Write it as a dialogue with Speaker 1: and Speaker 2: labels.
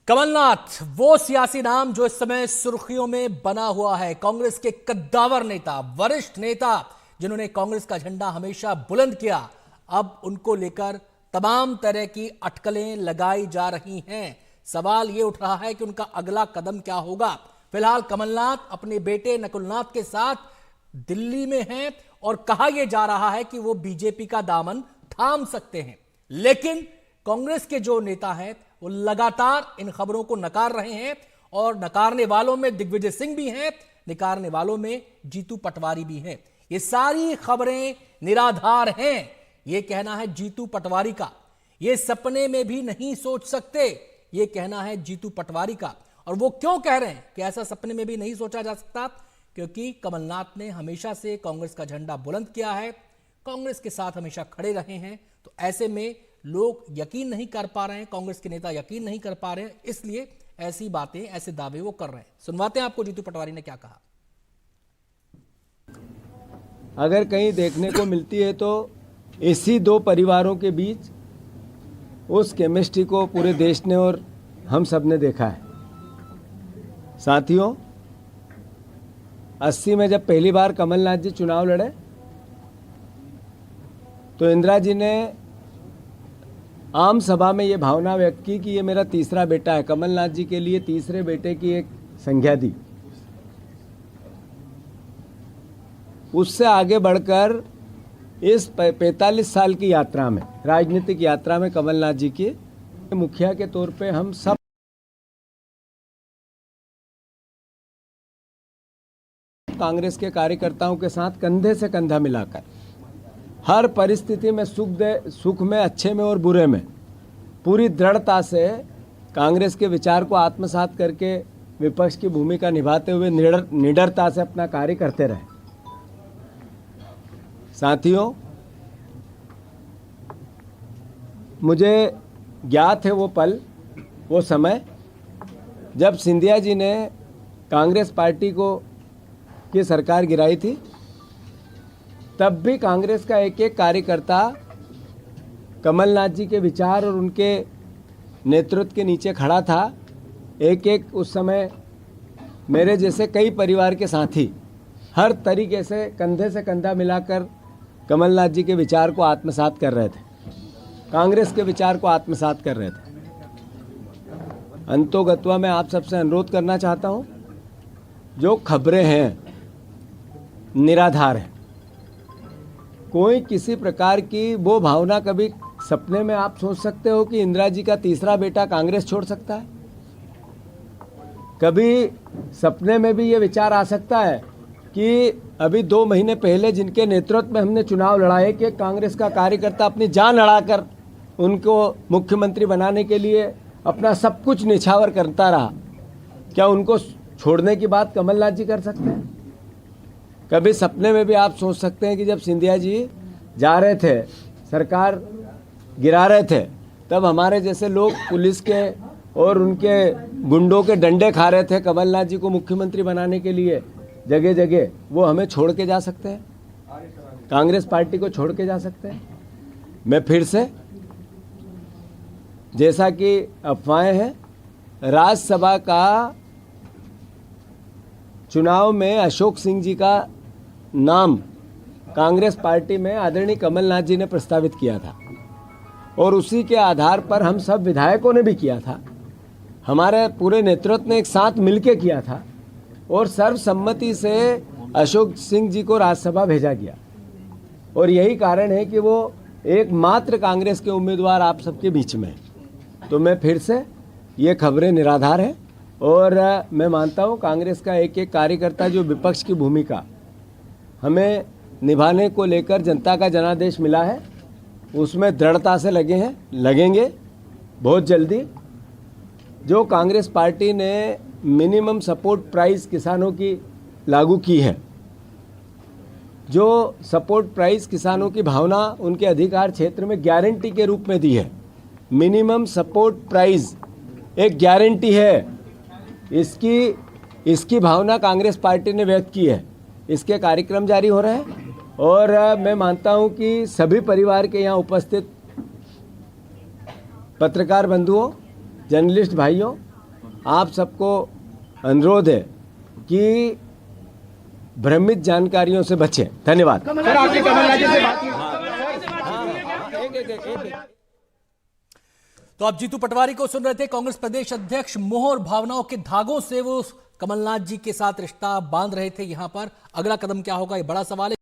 Speaker 1: कमलनाथ वो सियासी नाम जो इस समय सुर्खियों में बना हुआ है। कांग्रेस के कद्दावर नेता, वरिष्ठ नेता जिन्होंने कांग्रेस का झंडा हमेशा बुलंद किया, अब उनको लेकर तमाम तरह की अटकलें लगाई जा रही हैं। सवाल यह उठ रहा है कि उनका अगला कदम क्या होगा। फिलहाल कमलनाथ अपने बेटे नकुलनाथ के साथ दिल्ली में हैं और कहा यह जा रहा है कि वो बीजेपी का दामन थाम सकते हैं, लेकिन कांग्रेस के जो नेता हैं वो लगातार इन खबरों को नकार रहे हैं और नकारने वालों में दिग्विजय सिंह भी हैं, नकारने वालों में जीतू पटवारी भी हैं। ये सारी खबरें निराधार हैं, ये कहना है जीतू पटवारी का। ये सपने में भी नहीं सोच सकते, ये कहना है जीतू पटवारी का। और वो क्यों कह रहे हैं कि ऐसा सपने में भी नहीं सोचा जा सकता? क्योंकि कमलनाथ ने हमेशा से कांग्रेस का झंडा बुलंद किया है, कांग्रेस के साथ हमेशा खड़े रहे हैं। तो ऐसे में लोग यकीन नहीं कर पा रहे हैं, कांग्रेस के नेता यकीन नहीं कर पा रहे हैं, इसलिए ऐसी बातें, ऐसे दावे वो कर रहे हैं। सुनवाते हैं आपको जीतू पटवारी ने क्या कहा।
Speaker 2: अगर कहीं देखने को मिलती है तो इसी दो परिवारों के बीच उस केमिस्ट्री को पूरे देश ने और हम सब ने देखा है। साथियों, 80 में जब पहली बार कमलनाथ जी चुनाव लड़े तो इंदिरा जी ने आम सभा में ये भावना व्यक्त की कि ये मेरा तीसरा बेटा है। कमलनाथ जी के लिए तीसरे बेटे की एक संज्ञा दी। उससे आगे बढ़कर इस 45 साल की यात्रा में, राजनीतिक यात्रा में कमलनाथ जी की मुखिया के तौर पे हम सब कांग्रेस के कार्यकर्ताओं के साथ कंधे से कंधा मिलाकर हर परिस्थिति में सुख में, अच्छे में और बुरे में पूरी दृढ़ता से कांग्रेस के विचार को आत्मसात करके विपक्ष की भूमिका निभाते हुए निडरता से अपना कार्य करते रहे। साथियों, मुझे ज्ञात है वो पल, वो समय जब सिंधिया जी ने कांग्रेस पार्टी की सरकार गिराई थी। तब भी कांग्रेस का एक एक कार्यकर्ता कमलनाथ जी के विचार और उनके नेतृत्व के नीचे खड़ा था। एक एक उस समय मेरे जैसे कई परिवार के साथी हर तरीके से कंधा मिलाकर कमलनाथ जी के विचार को आत्मसात कर रहे थे, कांग्रेस के विचार को आत्मसात कर रहे थे। अंतोगत्वा मैं आप सबसे अनुरोध करना चाहता हूं, जो खबरें हैं निराधार है। कोई किसी प्रकार की वो भावना, कभी सपने में आप सोच सकते हो कि इंदिरा जी का तीसरा बेटा कांग्रेस छोड़ सकता है? कभी सपने में भी ये विचार आ सकता है कि अभी 2 महीने पहले जिनके नेतृत्व में हमने चुनाव लड़ाए कि कांग्रेस का कार्यकर्ता अपनी जान लड़ाकर उनको मुख्यमंत्री बनाने के लिए अपना सब कुछ निछावर करता रहा, क्या उनको छोड़ने की बात कमलनाथ जी कर सकते हैं? कभी सपने में भी आप सोच सकते हैं कि जब सिंधिया जी जा रहे थे, सरकार गिरा रहे थे, तब हमारे जैसे लोग पुलिस के और उनके गुंडों के डंडे खा रहे थे कमलनाथ जी को मुख्यमंत्री बनाने के लिए जगह जगह, वो हमें छोड़ के जा सकते हैं? कांग्रेस पार्टी को छोड़ के जा सकते हैं? मैं फिर से, जैसा कि अफवाहें हैं, राज्यसभा का चुनाव में अशोक सिंह जी का नाम कांग्रेस पार्टी में आदरणीय कमलनाथ जी ने प्रस्तावित किया था और उसी के आधार पर हम सब विधायकों ने भी किया था, हमारे पूरे नेतृत्व ने एक साथ मिलकर किया था और सर्वसम्मति से अशोक सिंह जी को राज्यसभा भेजा गया। और यही कारण है कि वो एकमात्र कांग्रेस के उम्मीदवार आप सबके बीच में हैं। तो मैं फिर से, ये खबरें निराधार हैं और मैं मानता हूँ कांग्रेस का एक एक कार्यकर्ता जो विपक्ष की भूमिका हमें निभाने को लेकर जनता का जनादेश मिला है, उसमें दृढ़ता से लगे हैं, लगेंगे बहुत जल्दी। जो कांग्रेस पार्टी ने मिनिमम सपोर्ट प्राइस किसानों की लागू की है, जो सपोर्ट प्राइस किसानों की भावना उनके अधिकार क्षेत्र में गारंटी के रूप में दी है, मिनिमम सपोर्ट प्राइस एक गारंटी है, इसकी भावना कांग्रेस पार्टी ने व्यक्त की है। इसके कार्यक्रम जारी हो रहे हैं और मैं मानता हूं कि सभी परिवार के यहाँ उपस्थित पत्रकार बंधुओं, जर्नलिस्ट भाइयों आप सबको अनुरोध है कि भ्रमित जानकारियों से बचें। धन्यवाद।
Speaker 3: सर, आपने कमलनाथ जी से बात की?
Speaker 1: तो आप जीतू पटवारी को सुन रहे थे। कांग्रेस प्रदेश अध्यक्ष मोह और भावनाओं के धागों से वो कमलनाथ जी के साथ रिश्ता बांध रहे थे। यहां पर अगला कदम क्या होगा, ये बड़ा सवाल है।